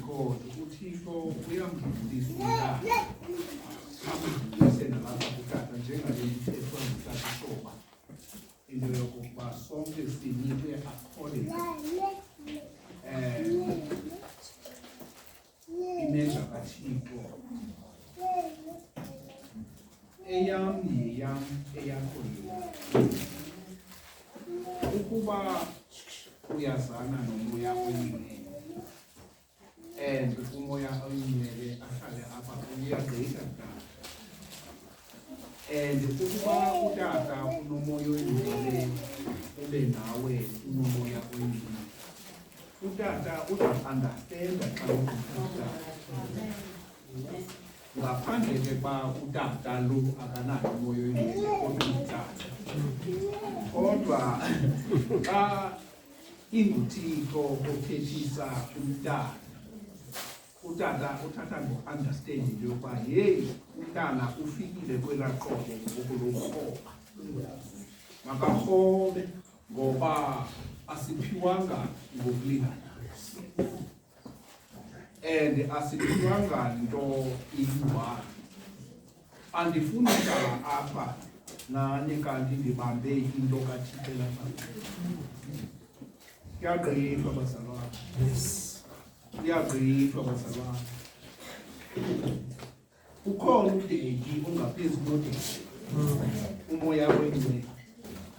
God uThixo uyamdlulisa umntana amdlulise nalapha kutata njengale ithethwa ngutata Shoba into yokuba sonke sinikwe according imeza kaThixo eyam yeyam eyakho yeyakho. Ukuba uyazana nomoya oyingcwele and umoya oyingcwele ahlale apha uyagqitha kudala, and ukuba utata unomoya oyingcwele ube nawe unomoya oyingcwele, utata uza-understanda xa utata. Ngaphandle ke ba utata lo akanayo umoya oyingcwele kodwa utata, kodwa xa inguThixo ophethisa umntana, utata uthatha ngo-understand into yokuba yeyi umntana ufikile kwelaa qobo ngokulokroba, makarhobe ngoba asiphiwanga ngokulingana and asiphiwanga nto iyi-one. Andifuni uhlala apha nani kanti ndibambe into kaThixo lapha. Kuyagqithwa bazalwane, kuyagqithwa bazalwane. Ukhona udedi ongaphezu kodedi, umoya oyingcwele.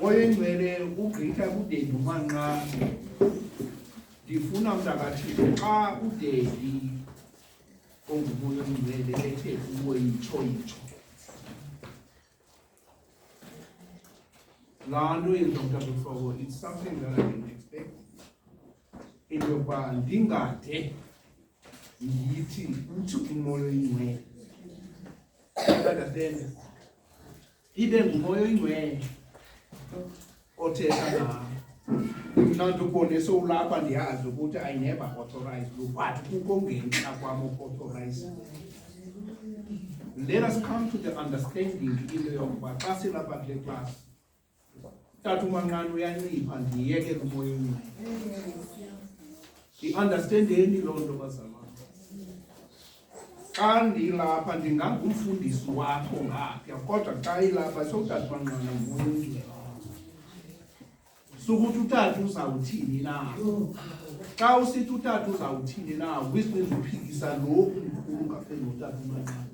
Umoya oyingcwele ugqitha kudedi umanqane. Ndifuna mntakaThixo xa udedi ongumoya oyingcwele ethe kuwo yitsho, laa nto yenza mntakwehlobo, it's something that I didn't expect. Into yokuba ndingade ndiyithi uthi umoya oyingcwele, understand, ibe ngumoya oyingcwele othetha nawe. Mna ndibonise ulapha ndiyazi ukuthi I never authorized you, but kukho ngenxa kwam authorize. Let us come to the understanding into yokuba xa silapha kule class, tata umanqane uyancipha ndiyeke umoya oyingcwele. Ndi-understandeni loo nto bazalwane. Xa ndilapha ndingangumfundisi wakho ngapha, kodwa xa ilapha sowutata umanqane ngumoya oyingcwele. Sukuthi utata uzawuthini na? Xa usithi utata uzawuthini na, which means uphikisa lo umkhulu ngaphezu kotata umanqane.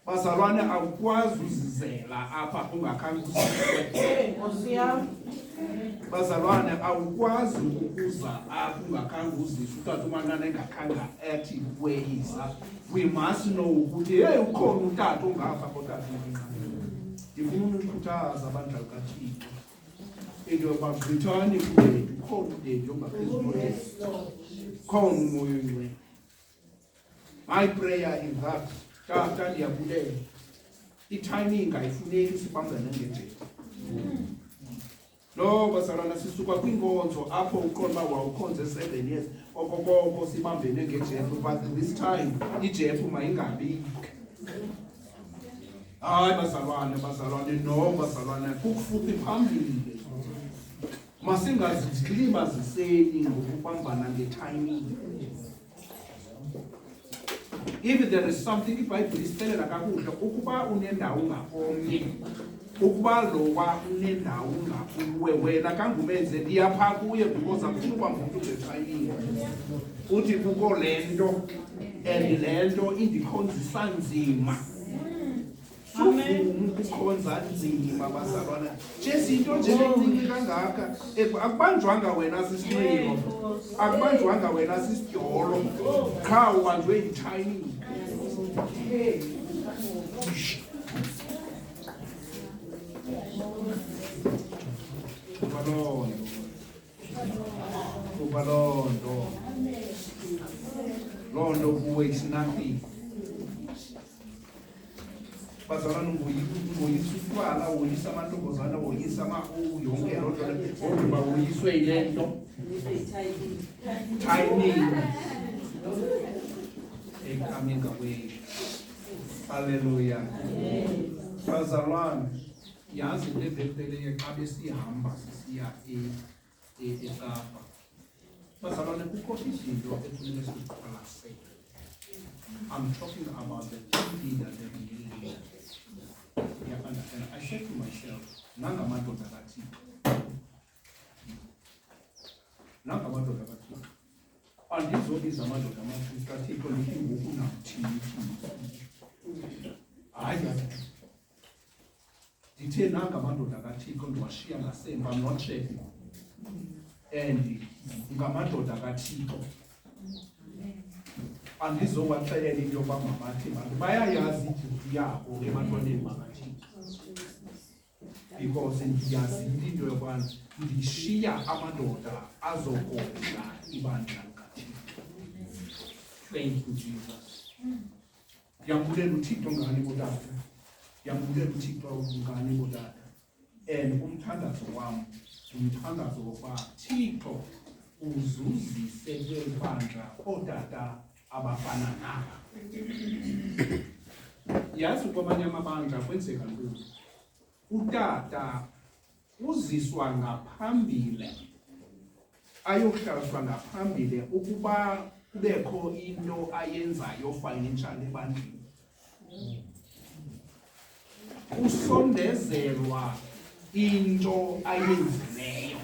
Bazalwane, awukwazi uzizela apha ungakhange uzizwe. Bazalwane, awukwazi ukuza apha ungakhange uzizwe utata umanqane engakhange athi weyisa. We must know ukuthi hey ukhona utata ongapha kotata umanqane. Ndifuna ukukhuthaza abantwana kaThixo into yokuba gqithani kudedi, ukhona udedi ongaphezu kodedi, khona umoya oyingcwele. My prayer is that tata ndiyabulela, i-timing ayifuneki sibambane ngejeko. Lo bazalwana, sisuka kwinkonzo apho uqonda uba wawukhonze 7 years okokoko sibambene ngejeko, but this time ijeko mayingabi. Hayi bazalwane, no bazalwane, kukufuthi phambili. Masingazilibaziseni ngokubambana nge-timing. If there is something iBhayibhile isixelela kakuhle, ukuba unendawo ngakomnye, ukuba lowa unendawo ngakuwe, wena kangumenze ndiyapha kuye because akufuna uba ngumntu nge-timing. Uthi kukho le nto and le nto indikhonzisa nzima. Ukukhonza nzima bazalwana, njezinto nje encinci kangaka, akubanjwanga wena sisinxibo, akubanjwanga wena sisidyolo, qha ubanjwe yi-timing. Kuba loo nto kuwe it's nothing. Bazalwane, woyisa utywala, woyisa amantombazana, woyisa yonke loo nto okuba woyiswe yile nto timing coming away. Hallelujah. Bazalwane, yazi into evelileyo xa besihamba sisiya eKapa, Bazalwane kukho izinto ekumele siqwalasele. I'm talking about the leader, the leader. You understand? I said to myself, nangamadoda kaThixo. Nangamadoda kaThixo. Andizobiza amadoda amakhulu kaThixo ndithi ngoku namthini. Hayi. Ndithe nangamadoda kaThixo ndiwashiya ngasemva, I'm not checking. And ngamadoda kaThixo. Andizowaxelela into yoba mabathi bantu bayayazi iduty yabo ebantwaneni bakaThixo. Because ndiyazile into yokubana ndishiya amadoda azokondla ibandla likaThixo. Thank you, Jesus. Ndiyambulela uThixo ngani botata. Ndiyambulela uThixo ngani botata. And umthandazo wam, umthandazo wokuba Thixo uzuzise kweli bandla ootata abafana naba. Yazi kwamanye amabandla kwenzeka ntoni? Utata uziswa ngaphambile, ayohlaliswa ngaphambile ukuba kubekho into ayenzayo financial ebandleni. Usondezelwa into ayenzileyo,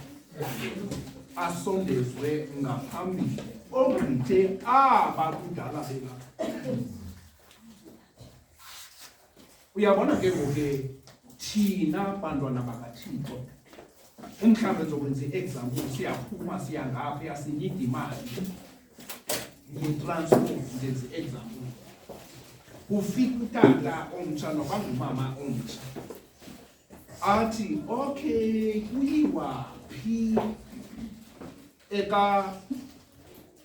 asondezwe ngaphambili ogqithe aba kudala bela. Uyabona ke ngoku thina bantwana bakaThixo, umhlawumbe nzokwenza i-example, siyaphuma siya ngapha sinyida imali nge-transport, ndenza i-example. Ufika utata omtsha nokangumama omtsha athi okay kuyiwa phi eka,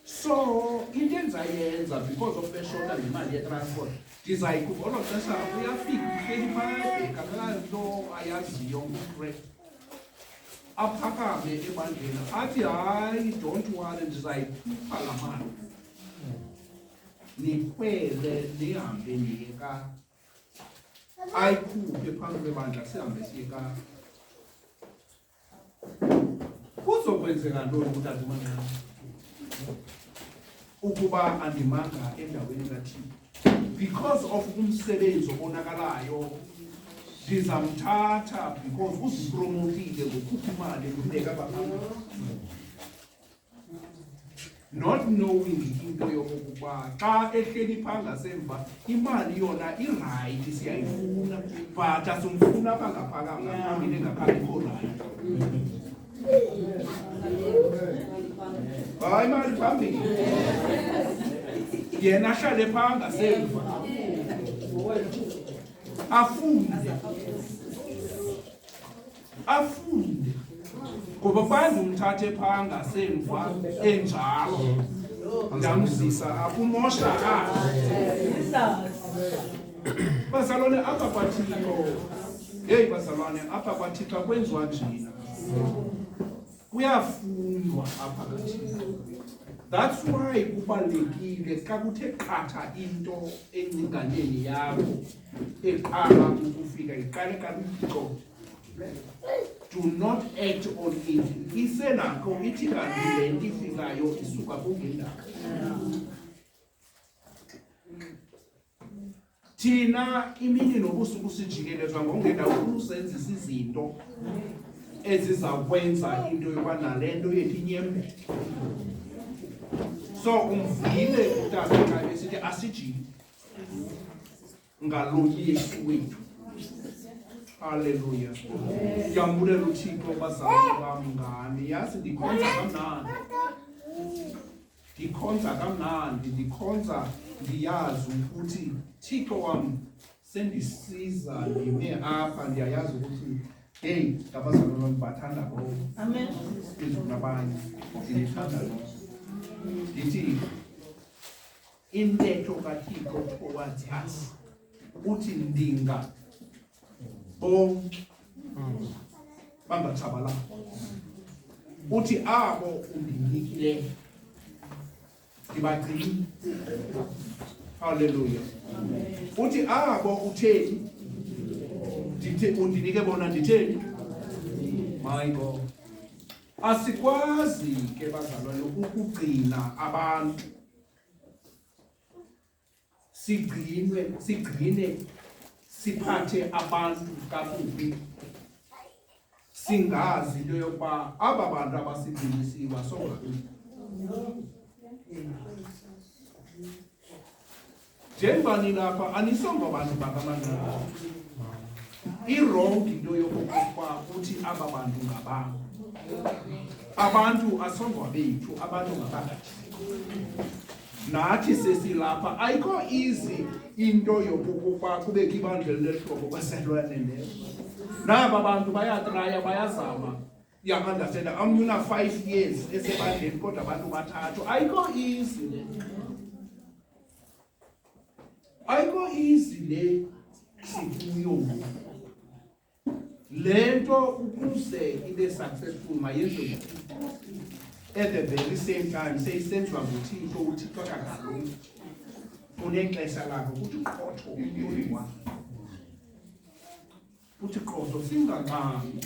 so into endizayenza because of beshota ngemali ye-transport ndizayikhupha olo xesha uyafika uhleli phaa kakanto ayaziyo ngukre aphakame ebandleni athi hayi don't worry ndizayikhupha laa mali nikhwele nihambe niyeka, ayikhuphe phambi kwebandla sihambe siyeka. Kuzokwenzeka ntoni kutata uManqana ukuba andimanga endaweni kaThixo? Because of umsebenzi obonakalayo ndizamthatha because uzipromotile ngokhupha imali ngibeka baphambili, not knowing into yokokuba xa ehleli phaa ngasemva imali yona irayithi siyayifuna but asumfuna bangaphakanga ngaphambili engakhabikho rayithi. Hayi imali phambili, yena ahlale phaa ngasemva afunde ngoba bantu umthathe phaa ngasemva enjalo ndamzisa akumosha bazalwane apha kwaThixo. Hey bazalwane apha kwaThixo kwenziwa njena, kuyafundwa apha kaThixo. That's why kubalulekile xa kuthe qatha into encinganeni yakho eqala ukufika iqale kaThixo, do not act on it. Isenakho ithi kanti le nto ifikayo isuka kungendaba. Thina imini nobusuku sijikelezwa ngongendawo usenzisa izinto ezizakwenza into yoba nale nto yethu inyembeke. So umvile utata xa esithi asijike ngaloyi Yesu wethu. Hallelujah. Ndiyambulela uThixo bazalwane bam ngani. Yazi ndikhonza kamnandi. Ndikhonza ndiyazi ukuthi Thixo wam sendisiza ndime apha, ndiyayazi ukuthi hey ngabazalwane bam bathanda ngoku. Amen. Nabanye ndithanda ngoku. Ndithi intetho kaThixo towards us uthi ndinga bonke bangatshabalala, uthi abo undinikileyo ndibagcine. Hallelujah. Uthi abo utheni undinike bona nditheni. My God. Asikwazi ke bazalwane ukugcina abantu sigcine siphathe abantu kakubi singazi into yokuba aba bantu abasigcinisiwe songakubi. Njengoba nilapha anisongo bantu bakamanqana. I-wrong into yokokuba uthi aba bantu ngabantu. Abantu asongo bethu, abantu ngabathi. Nathi sesilapha ayikho easy into yokokuba kubekho ibandla lehlobo kweselwane leyo. Naba bantu bayatraya bayazama. Understand? Amnyuna 5 years esebandleni kodwa abantu bathathu. Ayikho easy. Ayikho easy le sikuyo. Lento ukuze ibe successful mayenziwe. At the very same time seyisenziwa nguThixo. uThixo akadlali. Unexesha lakho ukuthi uqotho uyiwa. Uthi qotho singaqambi.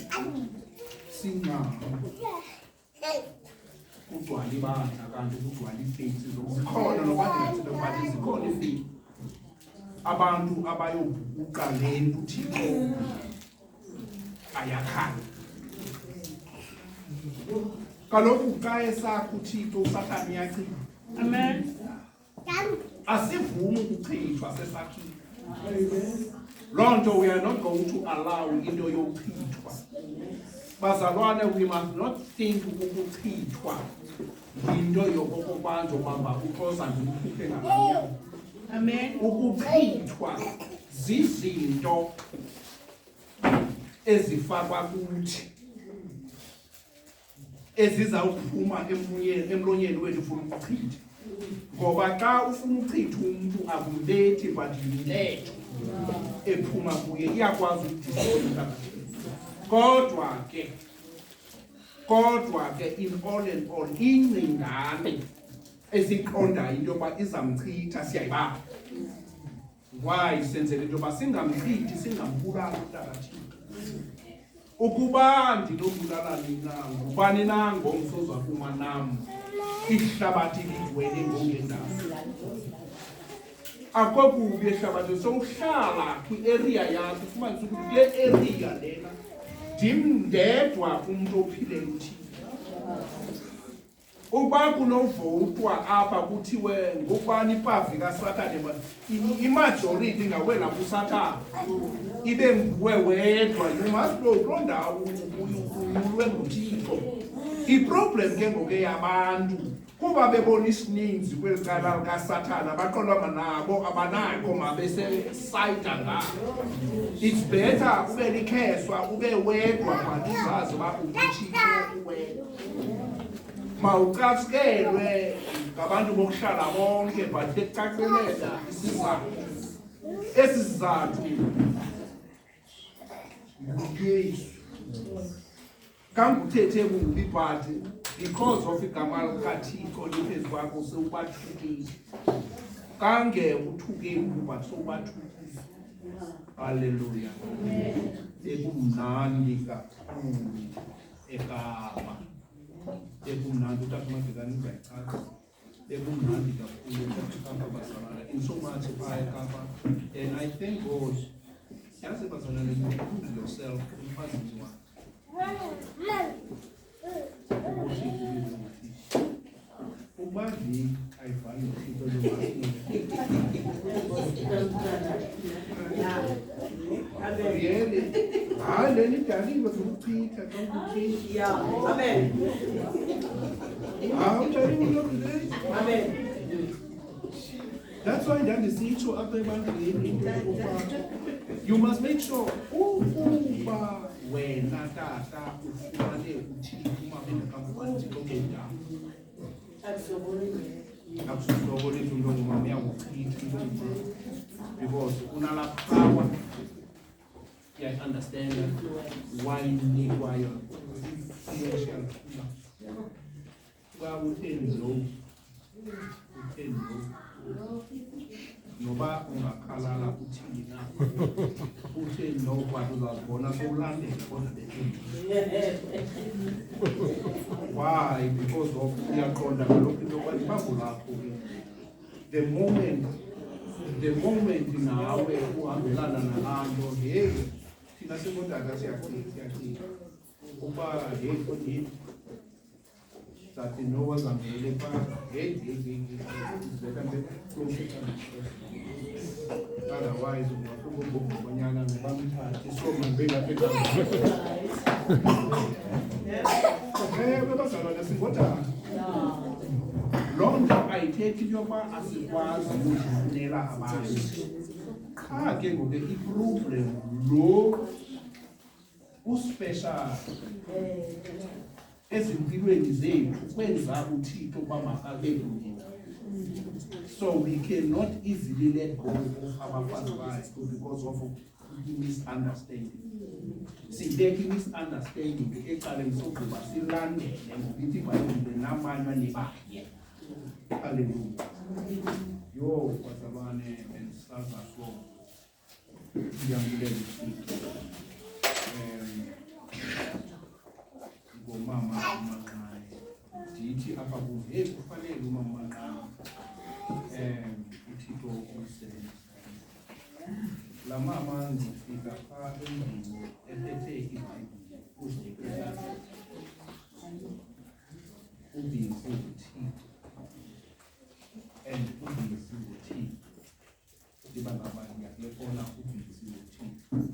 Kugcwala ibandla kanti kugcwala ifaces zikhona nokwazi ukuthi zikhona ifaces. Abantu abayobuka lento uThixo ayakhana. Kaloku xa esakho uThixo uSathane uyachitha. Amen. Asivumi ukuchithwa sesakhile. Loo nto we are not going to allow into yokuchithwa. Bazalwane, we must not think ukuchithwa into yokokuba njengoba uXhosa ndimkhuphe ngabanye. Amen. Ukuchithwa zizinto ezifakwa kuthi ezizawuphuma emlonyeni wethu ufuna ukuchitha. Ngoba xa ufuna uchitha umuntu akumbethi but yintetho ephuma kuye iyakwazi ukudisona. Kodwa ke in all and all ingcingane esiqondayo into yoba izamchitha siyayibamba. Why senzele into yoba singamchithi singambulali umntakathixo. Ukuba ndinobulala nina ngubani na ngomso zaphuma nam ihlabathi ligcwele ngongendawo. Akho kubi ehlabathi sowuhlala kwi-area yakho ufumanise ukuthi kule area lena ndimndedwa umuntu ophileyo uthile. Uba kunovotwa apha kuthiwe ngokubani ipavi kaSathane imajority ingawela kuSathane ibe nguwe wedwa. You must know kuloo ndawo uyulwe nguThixo. Iproblem ke ngoku yabantu kuba bebona isininzi kweli cala likaSathane abaqondwanga nabo abanakho mabesesayida ngabo. It's better ube likheswa ube wedwa but uzazi uba uThixo uwedwa. Mawucatskelwe ngabantu bokuhlala bonke but ekucacelela isizathu. Esi sizathu nguYesu. Kanguthethe kubi but because of igama likaThixo liphezu kwakho sewubathukile. Kange uthuke but sewubathukile. Hallelujah. Ekumnandi kakhulu eKapa. Ekumnandi utakumagekani uyayichaza. Ekumnandi kakhulu eKapa bazalwane. In so much eKapa. And I thank God. Yazi bazalwane, you prove yourself umfazini wakho. Ubani ayivali into yomasimu. Really? Hayi leli daliwe zokuchitha xa ukuchitha. Yeah. Amen. Amen. That's why ndandisitsho apha ebandleni you must make sure ukuba wena tata ufumane uThixo umabeni kaMfundisi ongendawo. Akusobole into ngoma uyakuchitha because unala power. I understand why you need why you're financial. Well, we can know. noba ungakhalala uthini na utheni nokwathi uzazibona sowulandela kodwa why? Because of uyaqonda ngalokhu into yokuba ibambo lakho ke the moment nawe uhambelana nalaa nto hey thina singodaka siyachitha ukuba hey kodini zathi noba zambele phaa hey otherwise ungafika ubonyana ngebamthathe so mandibengaphetha bezalwane singodaka loo nto ayithethi into yokuba asikwazi ukuzifunela abantu qha ke ngoku iproblem lo uspecial ezimpilweni zethu kwenza uthixo uba makabe kunye. So we cannot easily let go of our father because of misunderstanding. Sibeke misunderstanding ecaleni sokuba silandele ngokuthi iBhayibhile namanywa nebakhe. Hallelujah. Yo bazalwane bendisaza so ngiyambulela ngomama amancane ndithi apha kuve hey kufanele umama amancane uthixo umsebenzisa la mama ndifika phaa endlini ephethe iBhayibhile uzibekela ubisi uthixo and ubisi uthixo ndiba ngabanye ngiyabona ubisi uthixo